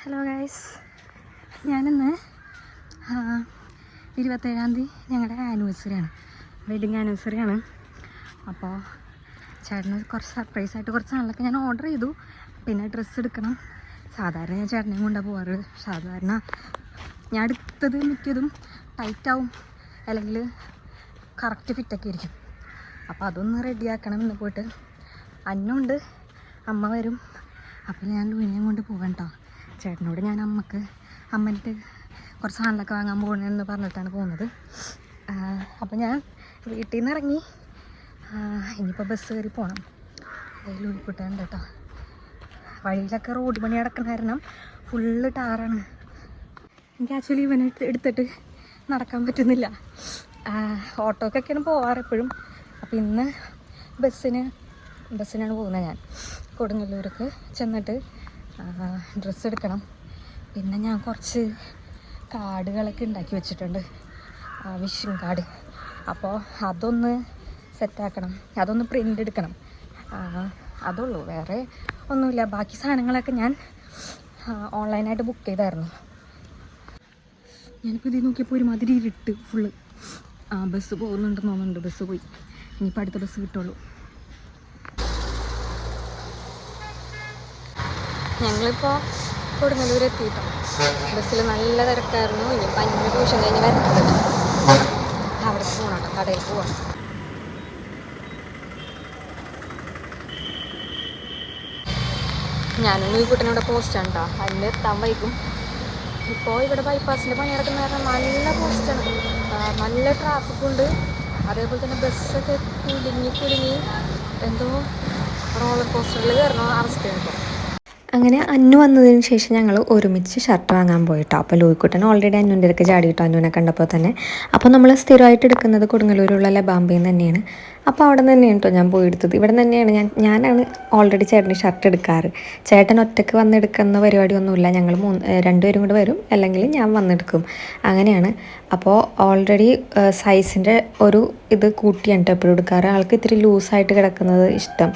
Hello guys, ഞാനിന്ന് 27-ാം തീയതി ഞങ്ങളുടെ ആനിവേഴ്സറിയാണ്, വെഡിങ് ആനിവേഴ്സറിയാണ്. അപ്പോൾ ചേട്ടന് കുറച്ച് സർപ്രൈസായിട്ട് കുറച്ച് നാളിലൊക്കെ ഞാൻ ഓർഡർ ചെയ്തു. പിന്നെ ഡ്രസ്സ് എടുക്കണം. സാധാരണ ഞാൻ ചേട്ടനെയും കൊണ്ടാണ് പോകാറ്. സാധാരണ ഞാൻ എടുത്തത് മിക്കതും ടൈറ്റാവും, അല്ലെങ്കിൽ കറക്റ്റ് ഫിറ്റൊക്കെ ആയിരിക്കും. അപ്പോൾ അതൊന്ന് റെഡിയാക്കണം. ഇന്ന് പോയിട്ട് അന്നുണ്ട്, അമ്മ വരും. അപ്പോൾ ഞാൻ ലൂനെയും കൊണ്ട് പോകാം കേട്ടോ. ചേട്ടനോട് ഞാൻ അമ്മൻ്റെ കുറച്ച് സാധനങ്ങളൊക്കെ വാങ്ങാൻ പോകണമെന്ന് പറഞ്ഞിട്ടാണ് പോകുന്നത്. അപ്പോൾ ഞാൻ വീട്ടിൽ നിന്ന് ഇറങ്ങി. ഇനിയിപ്പോൾ ബസ് കയറി പോകണം. അതിൽ ഉൾപ്പെട്ടുണ്ട് കേട്ടോ. വഴിയിലൊക്കെ റോഡ് പണി നടക്കുന്ന കാരണം ഫുള്ള് ടാറാണ്. എനിക്ക് ആക്ച്വലി ഇവനെ എടുത്തിട്ട് നടക്കാൻ പറ്റുന്നില്ല. ഓട്ടോക്കൊക്കെയാണ് പോവാറ് എപ്പോഴും. അപ്പോൾ ഇന്ന് ബസ്സിനാണ് പോകുന്നത്. ഞാൻ കൊടുങ്ങല്ലൂർക്ക് ചെന്നിട്ട് ഡ്രസ്സ് എടുക്കണം. പിന്നെ ഞാൻ കുറച്ച് കാർഡുകളൊക്കെ ഉണ്ടാക്കി വെച്ചിട്ടുണ്ട്, വിഷിംഗ് കാർഡ്. അപ്പോൾ അതൊന്ന് സെറ്റാക്കണം, അതൊന്ന് പ്രിൻ്റ് എടുക്കണം. അതുള്ളൂ, വേറെ ഒന്നുമില്ല. ബാക്കി സാധനങ്ങളൊക്കെ ഞാൻ ഓൺലൈനായിട്ട് ബുക്ക് ചെയ്തായിരുന്നു. ഞാനിപ്പോൾ ഇത് നോക്കിയപ്പോൾ ഒരുമാതിരി ഇരുട്ട് ഫുള്ള്. ബസ് പോകുന്നുണ്ടെന്ന് തോന്നുന്നുണ്ട്. ബസ് പോയി, ഇനിയിപ്പോൾ അടുത്ത ബസ് കിട്ടുള്ളൂ. ഞങ്ങളിപ്പോൾ കൊടുങ്ങല്ലൂർ എത്തിയിട്ടോ. ബസ്സിൽ നല്ല തിരക്കായിരുന്നു. ഇനിയിപ്പോൾ 5 ട്യൂഷൻ കഴിഞ്ഞ് വരുന്നത്. അവിടെ പോകണം കേട്ടോ, കടയിൽ പോവാം. ഞാനും ഈ കുട്ടനോടെ പോസ്റ്റാണ് കേട്ടോ. അതിന് എത്താൻ വൈകും. ഇപ്പോൾ ഇവിടെ ബൈപ്പാസിൻ്റെ പണി നടക്കുന്ന കാരണം നല്ല പോസ്റ്റാണ്, നല്ല ട്രാഫിക്കുണ്ട്. അതേപോലെ തന്നെ ബസ്സൊക്കെ കുലുങ്ങി എന്തോ റോളർ കോസ്റ്ററിൽ കയറണ അവസ്ഥയാണ് ഇപ്പോൾ. അങ്ങനെ അന്നു വന്നതിന് ശേഷം ഞങ്ങൾ ഒരുമിച്ച് ഷർട്ട് വാങ്ങാൻ പോയിട്ടോ. അപ്പോൾ ലൂയിക്കുട്ടൻ ഓൾറെഡി അന്നുൻ്റെ അടുക്ക് ചാടി കിട്ടോ, അന്നുവിനെ കണ്ടപ്പോൾ തന്നെ. അപ്പോൾ നമ്മൾ സ്ഥിരമായിട്ട് എടുക്കുന്നത് കൊടുങ്ങല്ലൂരുള്ള ലബാമ്പയിൽ നിന്ന് തന്നെയാണ്. അപ്പോൾ അവിടെ നിന്ന് തന്നെയാണ് കേട്ടോ ഞാൻ പോയി എടുത്തത്. ഇവിടെ തന്നെയാണ് ഞാനാണ് ഓൾറെഡി ചേട്ടന് ഷർട്ട് എടുക്കാറ്. ചേട്ടൻ ഒറ്റയ്ക്ക് വന്നെടുക്കുന്ന പരിപാടിയൊന്നുമില്ല. ഞങ്ങൾ 2 പേരും കൂടെ വരും, അല്ലെങ്കിൽ ഞാൻ വന്നെടുക്കും, അങ്ങനെയാണ്. അപ്പോൾ ഓൾറെഡി സൈസിൻ്റെ ഒരു ഇത് കൂട്ടിയാണ് കേട്ടോ എപ്പോഴും എടുക്കാറ്. ആൾക്ക് ഇത്തിരി ലൂസായിട്ട് കിടക്കുന്നത് ഇഷ്ടം.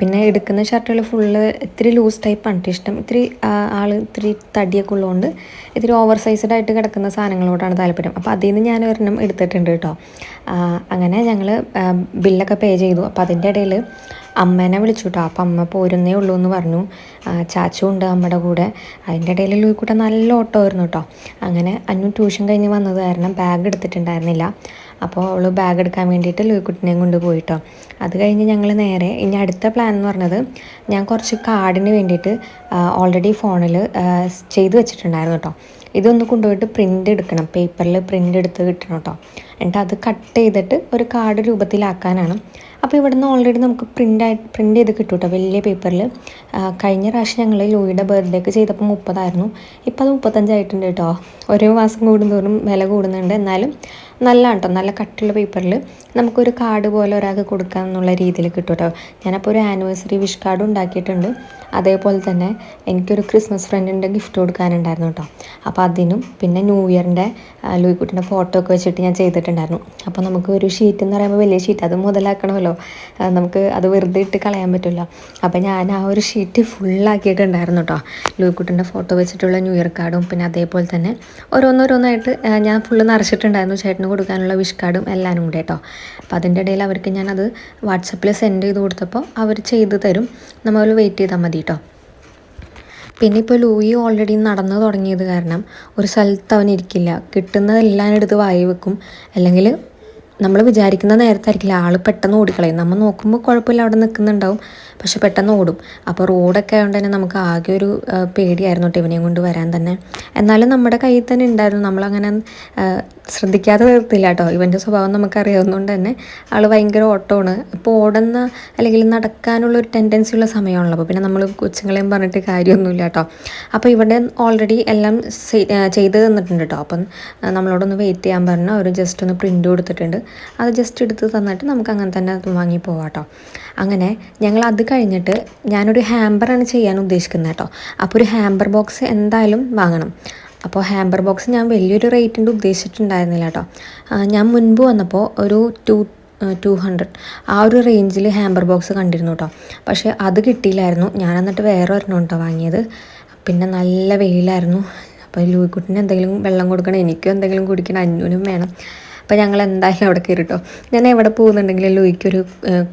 പിന്നെ എടുക്കുന്ന ഷർട്ടുകൾ ഫുള്ള് ഇത്തിരി ലൂസ് ടൈപ്പാണ് ഇഷ്ടം. ഇത്തിരി തടിയൊക്കെ ഉള്ളതുകൊണ്ട് ഇത്തിരി ഓവർ സൈസ്ഡായിട്ട് കിടക്കുന്ന സാധനങ്ങളോടാണ് താല്പര്യം. അപ്പോൾ അതിൽ നിന്ന് ഞാൻ ഒരെണ്ണം എടുത്തിട്ടുണ്ട് കേട്ടോ. അങ്ങനെ ഞങ്ങൾ ബില്ലൊക്കെ പേ ചെയ്തു. അപ്പോൾ അതിൻ്റെ ഇടയിൽ അമ്മേനെ വിളിച്ചു കേട്ടോ. അപ്പം അമ്മ പോരുന്നേ ഉള്ളൂ എന്ന് പറഞ്ഞു. ചാച്ചു ഉണ്ട് അമ്മയുടെ കൂടെ. അതിൻ്റെ ഇടയിൽ ലൂയിക്കുട്ടൻ നല്ല ഓട്ടോ ആയിരുന്നു കേട്ടോ. അങ്ങനെ അന്നു ട്യൂഷൻ കഴിഞ്ഞ് വന്നത് കാരണം ബാഗ് എടുത്തിട്ടുണ്ടായിരുന്നില്ല. അപ്പോൾ അവൾ ബാഗ് എടുക്കാൻ വേണ്ടിയിട്ട് ലൂയിക്കുട്ടനെയും കൊണ്ട് പോയിട്ടോ. അത് കഴിഞ്ഞ് ഞങ്ങൾ നേരെ ഇനി അടുത്ത പ്ലാൻ എന്ന് പറഞ്ഞത്, ഞാൻ കുറച്ച് കാർഡിന് വേണ്ടിയിട്ട് ഓൾറെഡി ഫോണിൽ ചെയ്ത് വെച്ചിട്ടുണ്ടായിരുന്നു കേട്ടോ. ഇതൊന്ന് കൊണ്ടുപോയിട്ട് പ്രിൻ്റ് എടുക്കണം, പേപ്പറിൽ പ്രിൻ്റ് എടുത്ത് കിട്ടണം കേട്ടോ. എന്നിട്ട് അത് കട്ട് ചെയ്തിട്ട് ഒരു കാർഡ് രൂപത്തിലാക്കാനാണ്. അപ്പോൾ ഇവിടെ നിന്ന് ഓൾറെഡി നമുക്ക് പ്രിൻ്റ് ചെയ്ത് കിട്ടും കേട്ടോ, വലിയ പേപ്പറിൽ. കഴിഞ്ഞ പ്രാവശ്യം ഞങ്ങൾ ലൂയിയുടെ ബർത്ത്ഡേക്ക് ചെയ്തപ്പോൾ 30 ആയിരുന്നു. ഇപ്പോൾ അത് 35 ആയിട്ടുണ്ട് കേട്ടോ. ഓരോ മാസം കൂടുന്തോറും വില കൂടുന്നുണ്ട്. എന്നാലും നല്ലതാണ് കേട്ടോ, നല്ല കട്ടുള്ള പേപ്പറിൽ നമുക്കൊരു കാർഡ് പോലെ ഒരാൾക്ക് കൊടുക്കാം എന്നുള്ള രീതിയിൽ കിട്ടും കേട്ടോ. ഞാനപ്പോൾ ഒരു ആനിവേഴ്സറി വിഷ് കാർഡ് ഉണ്ടാക്കിയിട്ടുണ്ട്. അതേപോലെ തന്നെ എനിക്കൊരു ക്രിസ്മസ് ഫ്രണ്ടിൻ്റെ ഗിഫ്റ്റ് കൊടുക്കാനുണ്ടായിരുന്നു കേട്ടോ. അപ്പോൾ അതിനും പിന്നെ ന്യൂ ഇയറിൻ്റെ ലൂയിക്കുട്ടിൻ്റെ ഫോട്ടോ ഒക്കെ വെച്ചിട്ട് ഞാൻ ചെയ്തിട്ടുണ്ടായിരുന്നു. അപ്പോൾ നമുക്ക് ഒരു ഷീറ്റ് എന്ന് പറയുമ്പോൾ വലിയ ഷീറ്റ്, അത് മുതലാക്കണമല്ലോ, നമുക്ക് അത് വെറുതെ ഇട്ട് കളയാൻ പറ്റില്ല. അപ്പോൾ ഞാൻ ആ ഒരു ഷീറ്റ് ഫുള്ളാക്കിയിട്ടുണ്ടായിരുന്നു കേട്ടോ. ലൂയിക്കുട്ടിൻ്റെ ഫോട്ടോ വെച്ചിട്ടുള്ള ന്യൂ ഇയർ കാർഡും പിന്നെ അതേപോലെ തന്നെ ഓരോന്നോരോന്നായിട്ട് ഞാൻ ഫുള്ള് നിറച്ചിട്ടുണ്ടായിരുന്നു. ചേട്ടന് കൊടുക്കാനുള്ള വിഷ് കാർഡും എല്ലാം കൂടെ കേട്ടോ. അപ്പോൾ അതിൻ്റെ ഇടയിൽ അവർക്ക് ഞാനത് വാട്സപ്പിൽ സെൻഡ് ചെയ്ത് കൊടുത്തപ്പോൾ അവർ ചെയ്ത് തരും. നമ്മൾ വെയിറ്റ് ചെയ്താൽ മതി കേട്ടോ. പിന്നെ ഇപ്പോൾ ലൂയി ഓൾറെഡി നടന്നു തുടങ്ങിയത് കാരണം ഒരു സ്ഥലത്ത് അവൻ ഇരിക്കില്ല. കിട്ടുന്നതെല്ലാം എടുത്ത് വായി വെക്കും. അല്ലെങ്കിൽ നമ്മൾ വിചാരിക്കുന്ന നേരത്തായിരിക്കില്ല, ആൾ പെട്ടെന്ന് ഓടിക്കളയും. നമ്മൾ നോക്കുമ്പോൾ കുഴപ്പമില്ല, അവിടെ നിൽക്കുന്നുണ്ടാവും, പക്ഷെ പെട്ടെന്ന് ഓടും. അപ്പോൾ റോഡൊക്കെ ആയതുകൊണ്ട് തന്നെ നമുക്ക് ആകെ ഒരു പേടിയായിരുന്നു കേട്ടോ ഇവനെയും കൊണ്ട് വരാൻ തന്നെ. എന്നാലും നമ്മുടെ കയ്യിൽ തന്നെ ഉണ്ടായിരുന്നു, നമ്മളങ്ങനെ ശ്രദ്ധിക്കാതെ വരത്തില്ല കേട്ടോ. ഇവൻ്റെ സ്വഭാവം നമുക്കറിയാവുന്നതുകൊണ്ട് തന്നെ ആൾ ഭയങ്കര ഓട്ടമാണ്. ഇപ്പോൾ ഓടുന്ന അല്ലെങ്കിൽ നടക്കാനുള്ളൊരു ടെൻഡൻസി ഉള്ള സമയമാണല്ലോ. അപ്പോൾ പിന്നെ നമ്മൾ കൊച്ചുങ്ങളെയും പറഞ്ഞിട്ട് കാര്യമൊന്നുമില്ല കേട്ടോ. അപ്പോൾ ഇവിടെ ഓൾറെഡി എല്ലാം ചെയ്ത് തന്നിട്ടുണ്ട് കേട്ടോ. അപ്പം നമ്മളോടൊന്ന് വെയിറ്റ് ചെയ്യാൻ പറഞ്ഞാൽ അവർ ജസ്റ്റ് ഒന്ന് പ്രിൻ്റ് കൊടുത്തിട്ടുണ്ട്. അത് ജസ്റ്റ് എടുത്ത് തന്നിട്ട് നമുക്ക് അങ്ങനെ തന്നെ അത് വാങ്ങി പോവാം കേട്ടോ. അങ്ങനെ ഞങ്ങൾ അത് കഴിഞ്ഞിട്ട് ഞാനൊരു ഹാമ്പറാണ് ചെയ്യാൻ ഉദ്ദേശിക്കുന്നത് കേട്ടോ. അപ്പോൾ ഒരു ഹാമ്പർ ബോക്സ് എന്തായാലും വാങ്ങണം. അപ്പോൾ ഹാമ്പർ ബോക്സ് ഞാൻ വലിയൊരു റേറ്റിൻ്റെ ഉദ്ദേശിച്ചിട്ടുണ്ടായിരുന്നില്ല കേട്ടോ. ഞാൻ മുൻപ് വന്നപ്പോൾ ഒരു 200 ആ ഒരു റേഞ്ചിൽ ഹാമ്പർ ബോക്സ് കണ്ടിരുന്നു കേട്ടോ. പക്ഷേ അത് കിട്ടിയില്ലായിരുന്നു. ഞാൻ എന്നിട്ട് വേറെ ഒരെണ്ണം കേട്ടോ വാങ്ങിയത്. പിന്നെ നല്ല വെയിലായിരുന്നു. അപ്പോൾ ലൂയിക്കുട്ടിന് എന്തെങ്കിലും വെള്ളം കൊടുക്കണം, എനിക്കും എന്തെങ്കിലും കുടിക്കണം, അന്യൂനും വേണം. അപ്പോൾ ഞങ്ങൾ എന്തായാലും അവിടെ കയറി കേട്ടോ. ഞാൻ എവിടെ പോകുന്നുണ്ടെങ്കിലും ലൂയിക്കൊരു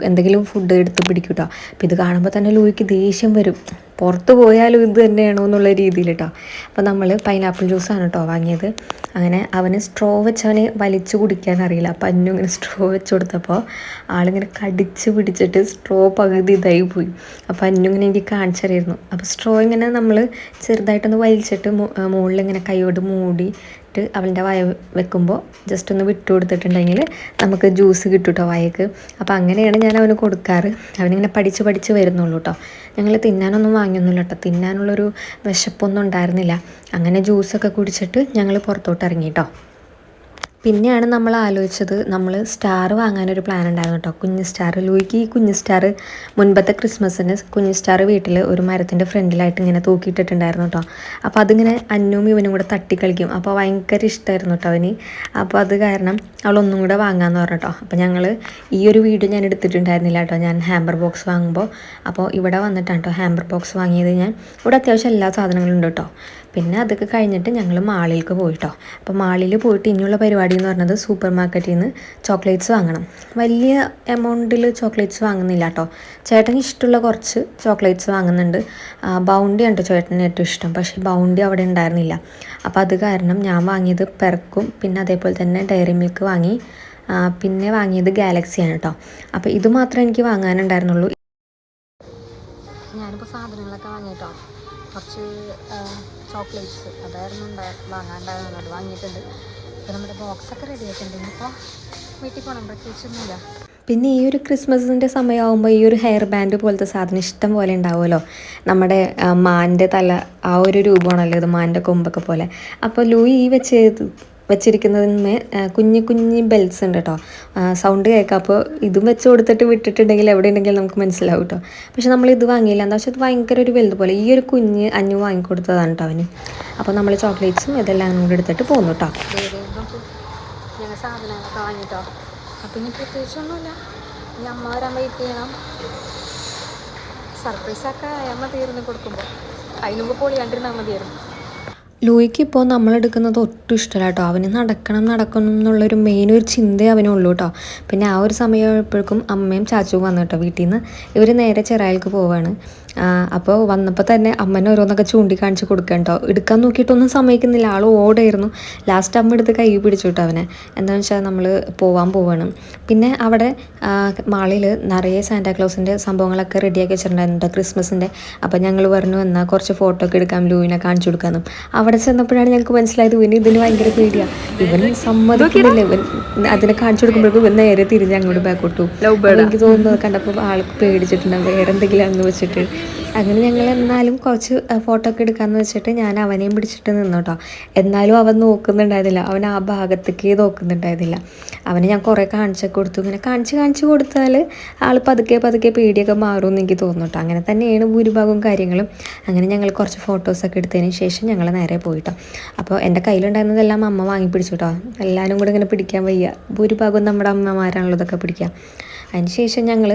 എന്തെങ്കിലും ഫുഡ് എടുത്ത് പിടിക്കും കേട്ടോ. അപ്പോൾ ഇത് കാണുമ്പോൾ തന്നെ ലൂയിക്ക് ദേഷ്യം വരും, പുറത്ത് പോയാലും ഇത് തന്നെയാണോ എന്നുള്ള രീതിയിൽ കേട്ടോ. അപ്പോൾ നമ്മൾ പൈനാപ്പിൾ ജ്യൂസാണ് കേട്ടോ വാങ്ങിയത്. അങ്ങനെ അവന് സ്ട്രോ വെച്ച് അവന് വലിച്ചു കുടിക്കാൻ അറിയില്ല. അപ്പോൾ അന്നു ഇങ്ങനെ സ്ട്രോ വെച്ച് കൊടുത്തപ്പോൾ ആളിങ്ങനെ കടിച്ച് പിടിച്ചിട്ട് സ്ട്രോ പകുതി ഇതായി പോയി. അപ്പോൾ അന്നു ഇങ്ങനെ എനിക്ക് കാണിച്ചറിയായിരുന്നു. അപ്പോൾ സ്ട്രോ ഇങ്ങനെ നമ്മൾ ചെറുതായിട്ടൊന്ന് വലിച്ചിട്ട് മുകളിലിങ്ങനെ കൈയോട് മൂടിയിട്ട് അവൻ്റെ വായ വെക്കുമ്പോൾ ജസ്റ്റ് ഒന്ന് വിട്ടു കൊടുത്തിട്ടുണ്ടെങ്കിൽ നമുക്ക് ജ്യൂസ് കിട്ടും കേട്ടോ വായക്ക്. അപ്പോൾ അങ്ങനെയാണ് ഞാൻ അവന് കൊടുക്കാറ്. അവനിങ്ങനെ പഠിച്ച് വരുന്നുള്ളൂ കേട്ടോ. ഞങ്ങൾ തിന്നാനൊന്നും വാങ്ങിയൊന്നുമില്ല കേട്ടോ, തിന്നാനുള്ളൊരു വിശപ്പൊന്നും ഉണ്ടായിരുന്നില്ല. അങ്ങനെ ജ്യൂസൊക്കെ കുടിച്ചിട്ട് ഞങ്ങൾ പുറത്തോട്ട് ഇറങ്ങി കേട്ടോ. പിന്നെയാണ് നമ്മൾ ആലോചിച്ചത്, നമ്മൾ സ്റ്റാർ വാങ്ങാനൊരു പ്ലാൻ ഉണ്ടായിരുന്നു കേട്ടോ, കുഞ്ഞ് സ്റ്റാർ. ലൂയിക്ക് ഈ കുഞ്ഞ് സ്റ്റാർ മുൻപത്തെ ക്രിസ്മസിന് കുഞ്ഞ് സ്റ്റാർ വീട്ടിൽ ഒരു മരത്തിൻ്റെ ഫ്രണ്ടിലായിട്ട് ഇങ്ങനെ തൂക്കിയിട്ടിട്ടുണ്ടായിരുന്നു കേട്ടോ. അപ്പോൾ അതിങ്ങനെ അന്നും ഇവനും കൂടെ തട്ടിക്കളിക്കും. അപ്പോൾ ഭയങ്കര ഇഷ്ടമായിരുന്നു കേട്ടോ അവന്. അപ്പോൾ അത് കാരണം അവളൊന്നും കൂടെ വാങ്ങാമെന്ന് പറഞ്ഞു കേട്ടോ. അപ്പോൾ ഞങ്ങൾ ഈ ഒരു വീഡിയോ ഞാൻ എടുത്തിട്ടുണ്ടായിരുന്നില്ല കേട്ടോ, ഞാൻ ഹാമ്പർ ബോക്സ് വാങ്ങുമ്പോൾ. അപ്പോൾ ഇവിടെ വന്നിട്ടാണ് കേട്ടോ ഹാമ്പർ ബോക്സ് വാങ്ങിയത് ഞാൻ. ഇവിടെ അത്യാവശ്യം എല്ലാ സാധനങ്ങളും ഉണ്ട് കേട്ടോ. പിന്നെ അതൊക്കെ കഴിഞ്ഞിട്ട് ഞങ്ങൾ മാളിലേക്ക് പോയിട്ടോ. അപ്പോൾ മാളിൽ പോയിട്ട് ഇനിയുള്ള പരിപാടി എന്ന് പറഞ്ഞത് സൂപ്പർ മാർക്കറ്റിൽ നിന്ന് ചോക്ലേറ്റ്സ് വാങ്ങണം. വലിയ എമൗണ്ടിൽ ചോക്ലേറ്റ്സ് വാങ്ങുന്നില്ല കേട്ടോ. ചേട്ടന് ഇഷ്ടമുള്ള കുറച്ച് ചോക്ലേറ്റ്സ് വാങ്ങുന്നുണ്ട്. ബൗണ്ടി ഉണ്ട് ചേട്ടന് ഏറ്റവും ഇഷ്ടം, പക്ഷേ ബൗണ്ടി അവിടെ ഉണ്ടായിരുന്നില്ല. അപ്പോൾ അത് കാരണം ഞാൻ വാങ്ങിയത് പെർക്കും പിന്നെ അതേപോലെ തന്നെ ഡയറി മിൽക്ക് വാങ്ങി. പിന്നെ വാങ്ങിയത് ഗാലക്സിയാണ് കേട്ടോ. അപ്പോൾ ഇത് മാത്രമേ എനിക്ക് വാങ്ങാനുണ്ടായിരുന്നുള്ളൂ. ഞാനിപ്പോൾ സാധനങ്ങളൊക്കെ വാങ്ങിയിട്ടോ. കുറച്ച് ചോക്ലേറ്റ്സ് അതായിരുന്നു വാങ്ങാണ്ടായിരുന്നത്, അത് വാങ്ങിയിട്ടുണ്ട്. ഇപ്പോൾ നമ്മുടെ ബോക്സൊക്കെ റെഡി ആയിട്ടുണ്ട്. ഇനിയിപ്പോൾ വീട്ടിൽ പോകണം, പ്രത്യേകിച്ചൊന്നുമില്ല. പിന്നെ ഈ ഒരു ക്രിസ്മസിൻ്റെ സമയമാകുമ്പോൾ ഈ ഒരു ഹെയർ ബാൻഡ് പോലത്തെ സാധനം ഇഷ്ടം പോലെ ഉണ്ടാവുമല്ലോ. നമ്മുടെ മാൻ്റെ തല ആ ഒരു രൂപമാണല്ലോ ഇത്, മാൻ്റെ കൊമ്പൊക്കെ പോലെ. അപ്പോൾ ലൂയി ഈ വെച്ചിരിക്കുന്നതിന്മേ കുഞ്ഞി ബെൽസ് ഉണ്ട് കേട്ടോ, സൗണ്ട് കേൾക്കാം. അപ്പോൾ ഇതും വെച്ച് കൊടുത്തിട്ട് വിട്ടിട്ടുണ്ടെങ്കിൽ എവിടെ ഉണ്ടെങ്കിലും നമുക്ക് മനസ്സിലാവും കേട്ടോ. പക്ഷെ നമ്മൾ ഇത് വാങ്ങിയില്ല, എന്താ വെച്ചാൽ ഇത് ഭയങ്കര ഒരു വലുത് പോലെ. ഈ ഒരു കുഞ്ഞ് അഞ്ഞു വാങ്ങിക്കൊടുത്തതാണ് കേട്ടോ അവന്. അപ്പോൾ നമ്മൾ ചോക്ലേറ്റ്സും ഇതെല്ലാം കൂടെ എടുത്തിട്ട് പോകുന്നു കേട്ടോ. ഞങ്ങൾ സാധനങ്ങളൊക്കെ വാങ്ങിട്ടോ. അപ്പം ഇനി പ്രത്യേകിച്ചൊന്നുമില്ല, ഇനി അമ്മ വരാൻ വെയിറ്റ് ചെയ്യണം. സർപ്രൈസൊക്കെ അമ്മ തീർന്ന് കൊടുക്കുമ്പോൾ അതിന് മുമ്പ് പൊളിയാണ്ടിരുന്നാൽ മതിയായിരുന്നു. ലൂയിക്ക് ഇപ്പോൾ നമ്മളെടുക്കുന്നത് ഒട്ടും ഇഷ്ടമല്ല കേട്ടോ. അവന് നടക്കണം എന്നുള്ളൊരു മെയിൻ ഒരു ചിന്തയെ അവനുള്ളൂ കേട്ടോ. പിന്നെ ആ ഒരു സമയമായപ്പോഴേക്കും അമ്മയും ചാച്ചുവും വന്നു കേട്ടോ വീട്ടിൽ നിന്ന്. ഇവർ നേരെ ചെറായിലേക്ക് പോവുകയാണ്. അപ്പോൾ വന്നപ്പോൾ തന്നെ അമ്മനെ ഓരോന്നൊക്കെ ചൂണ്ടിക്കാണിച്ച് കൊടുക്കുക കേട്ടോ. എടുക്കാൻ നോക്കിയിട്ടൊന്നും സമ്മതിക്കുന്നില്ല, ആൾ ഓടായിരുന്നു. ലാസ്റ്റ് അമ്മ എടുത്ത് കൈ പിടിച്ചു കേട്ടോ അവനെ. എന്താണെന്ന് വെച്ചാൽ നമ്മൾ പോവാണ്. പിന്നെ അവിടെ മാളിൽ നിറയെ സാന്റാക്ലോസിൻ്റെ സംഭവങ്ങളൊക്കെ റെഡിയാക്കി വെച്ചിട്ടുണ്ടായിരുന്നു ക്രിസ്മസിൻ്റെ. അപ്പോൾ ഞങ്ങൾ പറഞ്ഞു എന്നാൽ കുറച്ച് ഫോട്ടോ ഒക്കെ എടുക്കാം, ലൂവിനെ കാണിച്ചു കൊടുക്കാമെന്നും. അവിടെ ചെന്നപ്പോഴാണ് ഞങ്ങൾക്ക് മനസ്സിലായത് ഇവന് ഇതിന് ഭയങ്കര പേടിയാണ്. ഇവൻ സമ്മതിക്കുന്നില്ല. ഇവൻ അതിനെ കാണിച്ചു കൊടുക്കുമ്പോഴേക്കും ഇവൻ നേരെ തിരിഞ്ഞ് അങ്ങോട്ട് ബാക്കോട്ടു. എനിക്ക് തോന്നുന്നത് കണ്ടപ്പോൾ ആൾക്ക് പേടിച്ചിട്ടുണ്ടാകും വേറെ എന്തെങ്കിലും അന്ന് വെച്ചിട്ട്. അങ്ങനെ ഞങ്ങൾ എന്നാലും കുറച്ച് ഫോട്ടോ ഒക്കെ എടുക്കാമെന്ന് വെച്ചിട്ട് ഞാൻ അവനെയും പിടിച്ചിട്ട് നിന്നു കേട്ടോ. എന്നാലും അവൻ നോക്കുന്നുണ്ടായിരുന്നില്ല, അവൻ ആ ഭാഗത്തേക്ക് നോക്കുന്നുണ്ടായിരുന്നില്ല. അവന് ഞാൻ കുറേ കാണിച്ചൊക്കെ കൊടുത്തു. ഇങ്ങനെ കാണിച്ച് കൊടുത്താൽ ആൾ പതുക്കെ പേടിയൊക്കെ മാറുമെന്ന് എനിക്ക് തോന്നുന്നു കേട്ടോ. അങ്ങനെ തന്നെയാണ് ഭൂരിഭാഗവും കാര്യങ്ങളും. അങ്ങനെ ഞങ്ങൾ കുറച്ച് ഫോട്ടോസൊക്കെ എടുത്തതിന് ശേഷം ഞങ്ങൾ നേരെ പോയിട്ടോ. അപ്പോൾ എൻ്റെ കയ്യിലുണ്ടായിരുന്നതെല്ലാം അമ്മ വാങ്ങി പിടിച്ചു കേട്ടോ. എല്ലാവരും കൂടെ ഇങ്ങനെ പിടിക്കാൻ വയ്യ, ഭൂരിഭാഗവും നമ്മുടെ അമ്മമാരാണല്ലോ ഇതൊക്കെ പിടിക്കാം. അതിന് ശേഷം ഞങ്ങൾ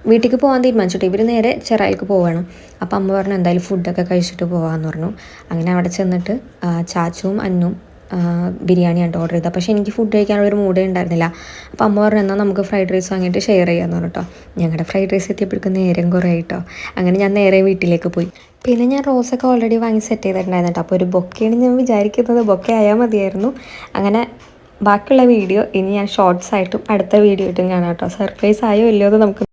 വീട്ടിലേക്ക് പോകാൻ തീരുമാനിച്ചിട്ട് ഇവർ നേരെ ചെറായിലേക്ക് പോവുകയാണ്. അപ്പോൾ അമ്മ പറഞ്ഞു എന്തായാലും ഫുഡൊക്കെ കഴിച്ചിട്ട് പോകാമെന്ന് പറഞ്ഞു. അങ്ങനെ അവിടെ ചെന്നിട്ട് ചാച്ചുവും അന്നും ബിരിയാണിയാണ് ഓർഡർ ചെയ്തത്. പക്ഷേ എനിക്ക് ഫുഡ് കഴിക്കാനുള്ളൊരു മൂഡേ ഉണ്ടായിരുന്നില്ല. അപ്പോൾ അമ്മ പറഞ്ഞു എന്നാൽ നമുക്ക് ഫ്രൈഡ് റൈസ് വാങ്ങിയിട്ട് ഷെയർ ചെയ്യാമെന്ന് പറഞ്ഞു കേട്ടോ. ഞങ്ങളുടെ ഫ്രൈഡ് റൈസ് എത്തിയപ്പോഴേക്കും നേരം കുറേ ആയിട്ടോ. അങ്ങനെ ഞാൻ നേരെ വീട്ടിലേക്ക് പോയി. പിന്നെ ഞാൻ റോസൊക്കെ ഓൾറെഡി വാങ്ങി സെറ്റ് ചെയ്തിട്ടുണ്ടായിരുന്നു കേട്ടോ. അപ്പോൾ ഒരു ബൊക്കെയാണ് ഞാൻ വിചാരിക്കുന്നത്, ബൊക്കെ ആയാൽ മതിയായിരുന്നു. അങ്ങനെ ബാക്കിയുള്ള വീഡിയോ ഇനി ഞാൻ ഷോർട്സ് ആയിട്ടും അടുത്ത വീഡിയോ ആയിട്ടും കാണാം കേട്ടോ. സർപ്രൈസ് ആയോ ഇല്ലയോ എന്ന് നമുക്ക്